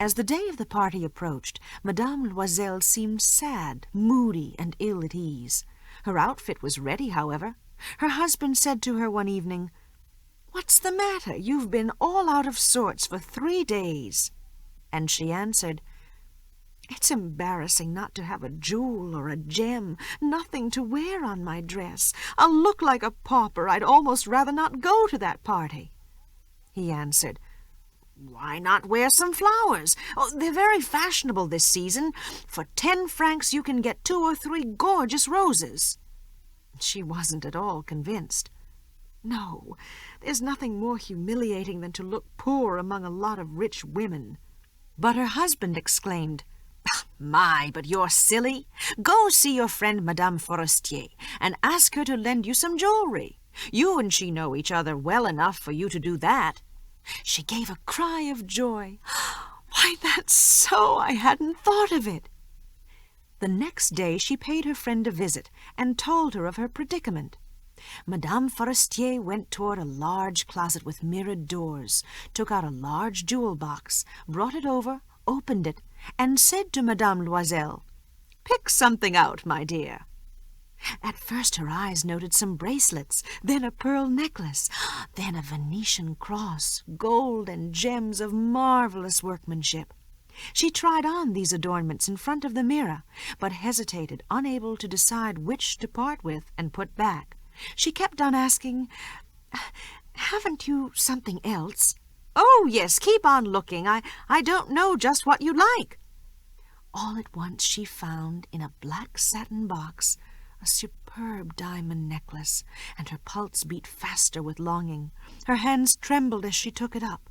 As the day of the party approached, Madame Loisel seemed sad, moody, and ill at ease. Her outfit was ready, however. Her husband said to her one evening, "What's the matter? You've been all out of sorts for 3 days." And she answered, "It's embarrassing not to have a jewel or a gem, nothing to wear on my dress. I'll look like a pauper. I'd almost rather not go to that party." He answered, "Why not wear some flowers? Oh, they're very fashionable this season. For 10 francs you can get 2 or 3 gorgeous roses." She wasn't at all convinced. No, there's nothing more humiliating than to look poor among a lot of rich women. But her husband exclaimed, "My, but you're silly. Go see your friend Madame Forestier and ask her to lend you some jewelry. You and she know each other well enough for you to do that." She gave a cry of joy. "Why, that's so! I hadn't thought of it." The next day she paid her friend a visit and told her of her predicament. Madame Forestier went toward a large closet with mirrored doors, took out a large jewel box, brought it over, opened it, and said to Madame Loisel, "Pick something out, my dear." At first her eyes noted some bracelets, then a pearl necklace, then a Venetian cross, gold and gems of marvelous workmanship. She tried on these adornments in front of the mirror, but hesitated, unable to decide which to part with and put back. She kept on asking, "Haven't you something else?" "Oh, yes, keep on looking. I don't know just what you like." All at once she found in a black satin box a superb diamond necklace, and her pulse beat faster with longing. Her hands trembled as she took it up.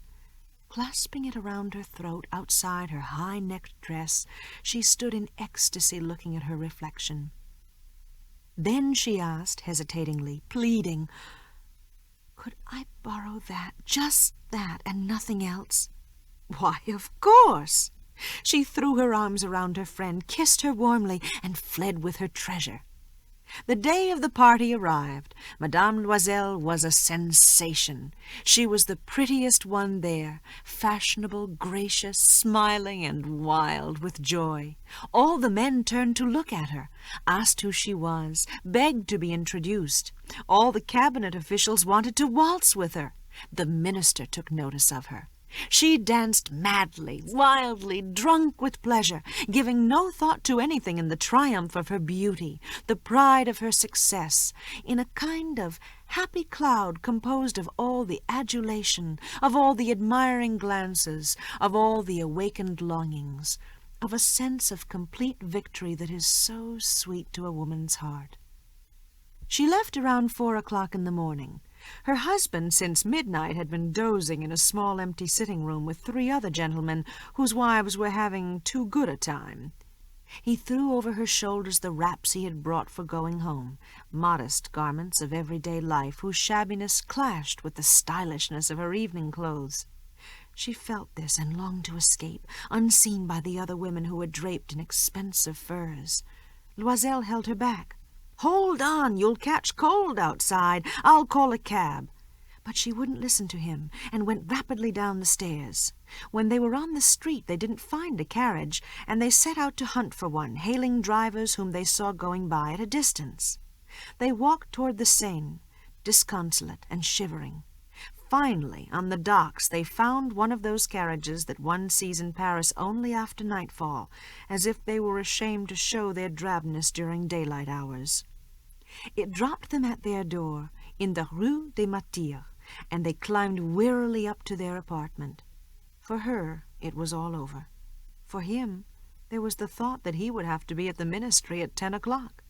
Clasping it around her throat outside her high-necked dress, she stood in ecstasy looking at her reflection. Then she asked, hesitatingly, pleading, "Could I borrow that, just that, and nothing else?" "Why, of course!" She threw her arms around her friend, kissed her warmly, and fled with her treasure. The day of the party arrived. Madame Loisel was a sensation. She was the prettiest one there, fashionable, gracious, smiling, and wild with joy. All the men turned to look at her, asked who she was, begged to be introduced. All the cabinet officials wanted to waltz with her. The minister took notice of her. She danced madly, wildly, drunk with pleasure, giving no thought to anything in the triumph of her beauty, the pride of her success, in a kind of happy cloud composed of all the adulation, of all the admiring glances, of all the awakened longings, of a sense of complete victory that is so sweet to a woman's heart. She left around 4 o'clock in the morning. Her husband, since midnight, had been dozing in a small empty sitting room with 3 other gentlemen whose wives were having too good a time. He threw over her shoulders the wraps he had brought for going home, modest garments of everyday life whose shabbiness clashed with the stylishness of her evening clothes. She felt this and longed to escape, unseen by the other women who were draped in expensive furs. Loisel held her back. "Hold on, you'll catch cold outside. I'll call a cab." But she wouldn't listen to him and went rapidly down the stairs. When they were on the street, they didn't find a carriage, and they set out to hunt for one, hailing drivers whom they saw going by at a distance. They walked toward the Seine, disconsolate and shivering. Finally, on the docks, they found one of those carriages that one sees in Paris only after nightfall, as if they were ashamed to show their drabness during daylight hours. It dropped them at their door, in the Rue des Martyrs, and they climbed wearily up to their apartment. For her, it was all over. For him, there was the thought that he would have to be at the ministry at 10 o'clock.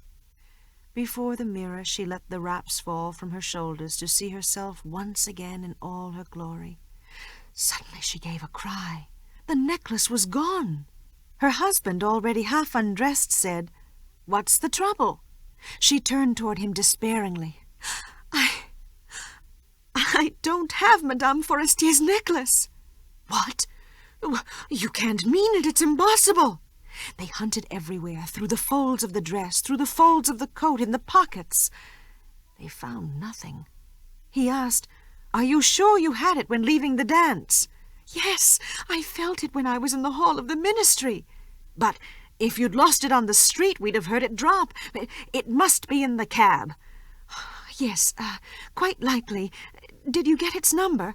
Before the mirror, she let the wraps fall from her shoulders to see herself once again in all her glory. Suddenly she gave a cry. The necklace was gone. Her husband, already half undressed, said, "What's the trouble?" She turned toward him despairingly. I don't have Madame Forestier's necklace." "What? You can't mean it. It's impossible." They hunted everywhere, through the folds of the dress, through the folds of the coat, in the pockets. They found nothing. He asked, "Are you sure you had it when leaving the dance?" Yes, I felt it when I was in the hall of the ministry. But if you'd lost it on the street, we'd have heard it drop. It must be in the cab. Yes, quite likely. Did you get its number?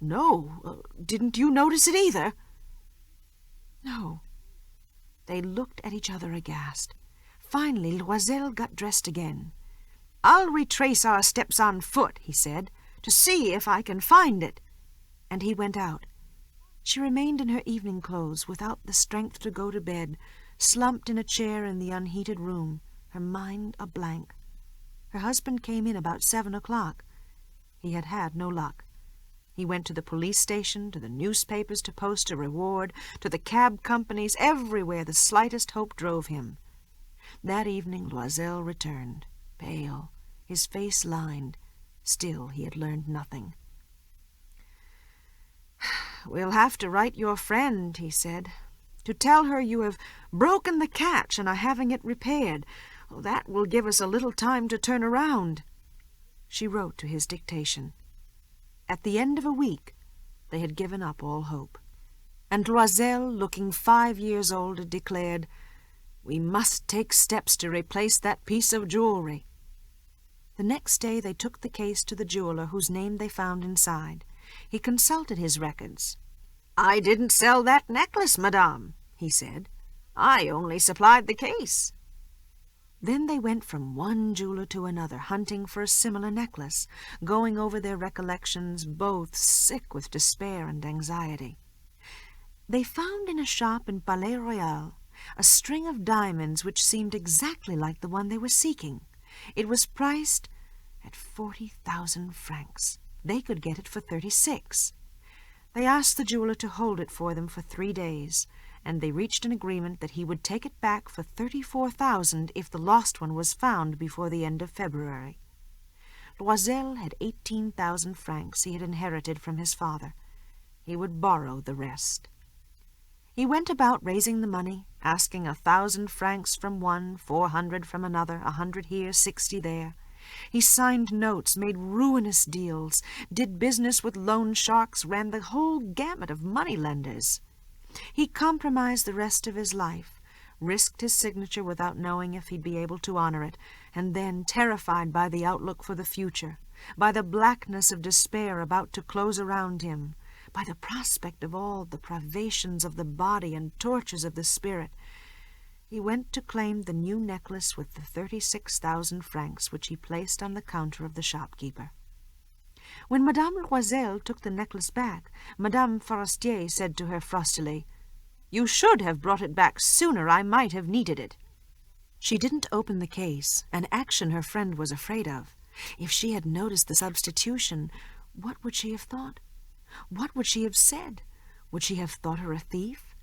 No. Didn't you notice it either? No. They looked at each other aghast. Finally, Loisel got dressed again. "I'll retrace our steps on foot," he said, "to see if I can find it." And he went out. She remained in her evening clothes, without the strength to go to bed, slumped in a chair in the unheated room, her mind a blank. Her husband came in about 7 o'clock. He had had no luck. He went to the police station, to the newspapers to post a reward, to the cab companies, everywhere the slightest hope drove him. That evening Loisel returned, pale, his face lined. Still he had learned nothing. "We'll have to write your friend," he said, "to tell her you have broken the catch and are having it repaired. That will give us a little time to turn around." She wrote to his dictation. At the end of a week, they had given up all hope. And Loisel, looking 5 years older, declared, "We must take steps to replace that piece of jewelry." The next day they took the case to the jeweler whose name they found inside. He consulted his records. "I didn't sell that necklace, madame," he said. "I only supplied the case." Then they went from one jeweler to another, hunting for a similar necklace, going over their recollections, both sick with despair and anxiety. They found in a shop in Palais Royal a string of diamonds which seemed exactly like the one they were seeking. It was priced at 40,000 francs. They could get it for 36. They asked the jeweler to hold it for them for 3 days, and they reached an agreement that he would take it back for 34,000 if the lost one was found before the end of February. Loisel had 18,000 francs he had inherited from his father. He would borrow the rest. He went about raising the money, asking 1,000 francs from one, 400 from another, 100 here, 60 there. He signed notes, made ruinous deals, did business with loan sharks, ran the whole gamut of money-lenders. He compromised the rest of his life, risked his signature without knowing if he'd be able to honor it, and then, terrified by the outlook for the future, by the blackness of despair about to close around him, by the prospect of all the privations of the body and tortures of the spirit, he went to claim the new necklace with the 36,000 francs which he placed on the counter of the shopkeeper. When Madame Loisel took the necklace back, Madame Forestier said to her frostily, "You should have brought it back sooner. I might have needed it." She didn't open the case, an action her friend was afraid of. If she had noticed the substitution, what would she have thought? What would she have said? Would she have thought her a thief?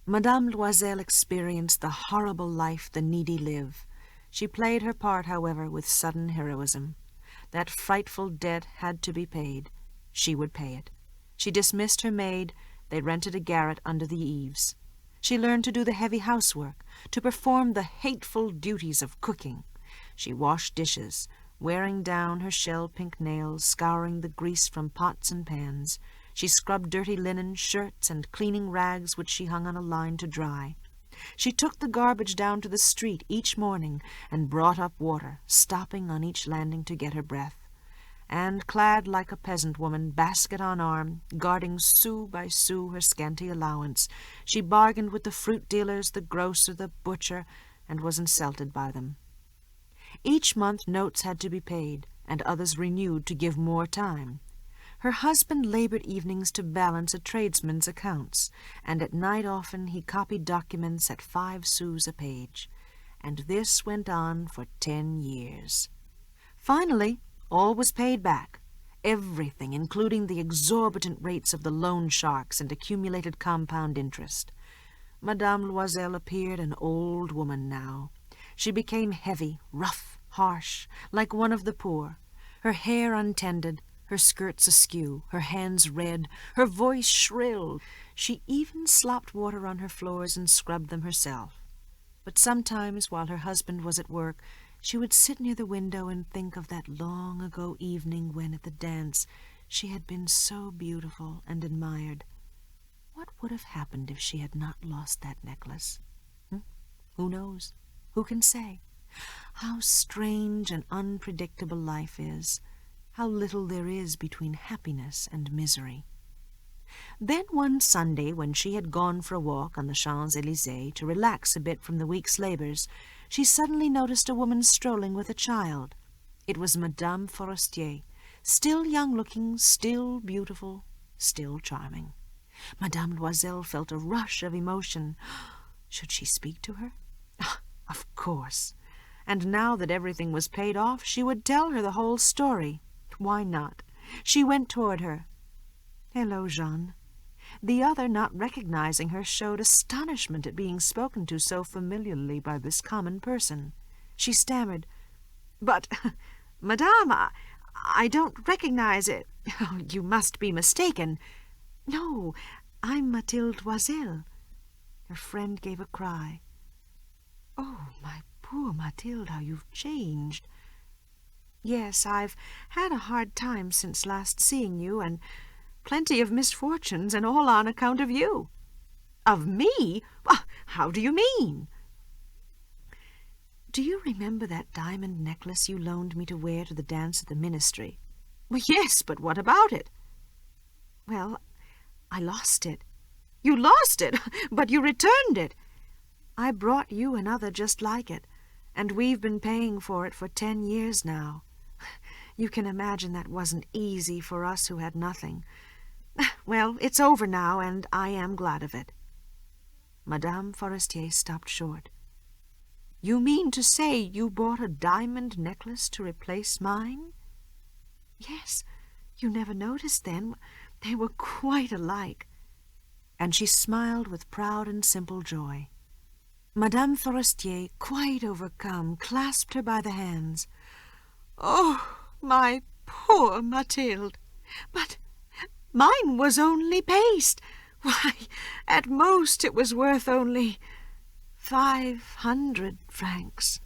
Madame Loisel experienced the horrible life the needy live. She played her part, however, with sudden heroism. That frightful debt had to be paid. She would pay it. She dismissed her maid. They rented a garret under the eaves. She learned to do the heavy housework, to perform the hateful duties of cooking. She washed dishes, wearing down her shell-pink nails, scouring the grease from pots and pans. She scrubbed dirty linen, shirts, and cleaning rags which she hung on a line to dry. She took the garbage down to the street each morning and brought up water, stopping on each landing to get her breath. And, clad like a peasant woman, basket on arm, guarding sou by sou her scanty allowance, she bargained with the fruit dealers, the grocer, the butcher, and was insulted by them. Each month notes had to be paid, and others renewed to give more time. Her husband labored evenings to balance a tradesman's accounts, and at night often he copied documents at 5 sous a page. And this went on for 10 years. Finally, all was paid back. Everything, including the exorbitant rates of the loan sharks and accumulated compound interest. Madame Loisel appeared an old woman now. She became heavy, rough, harsh, like one of the poor, her hair untended, her skirts askew, her hands red, her voice shrill. She even slopped water on her floors and scrubbed them herself. But sometimes, while her husband was at work, she would sit near the window and think of that long-ago evening when, at the dance, She had been so beautiful and admired. What would have happened if she had not lost that necklace? Who knows? Who can say? How strange and unpredictable life is. How little there is between happiness and misery. Then one Sunday, when she had gone for a walk on the Champs-Élysées to relax a bit from the week's labors, she suddenly noticed a woman strolling with a child. It was Madame Forestier, still young-looking, still beautiful, still charming. Madame Loisel felt a rush of emotion. Should she speak to her? Of course. And now that everything was paid off, she would tell her the whole story. Why not? She went toward her. "Hello, Jeanne." The other, not recognizing her, showed astonishment at being spoken to so familiarly by this common person. She stammered, "But, Madame, I don't recognize it. Oh, you must be mistaken. No, I'm Mathilde Loisel." Her friend gave a cry. "Oh, my poor Mathilde, how you've changed." "Yes, I've had a hard time since last seeing you, and plenty of misfortunes, and all on account of you." "Of me? How do you mean?" "Do you remember that diamond necklace you loaned me to wear to the dance at the Ministry?" "Well, yes, but what about it?" "Well, I lost it." "You lost it? But you returned it." "I brought you another just like it, and we've been paying for it for 10 years now. You can imagine that wasn't easy for us who had nothing. Well, it's over now, and I am glad of it." Madame Forestier stopped short. "You mean to say you bought a diamond necklace to replace mine?" "Yes, you never noticed then. They were quite alike." And she smiled with proud and simple joy. Madame Forestier, quite overcome, clasped her by the hands. "Oh, my poor Mathilde! But mine was only paste. Why, at most it was worth only 500 francs.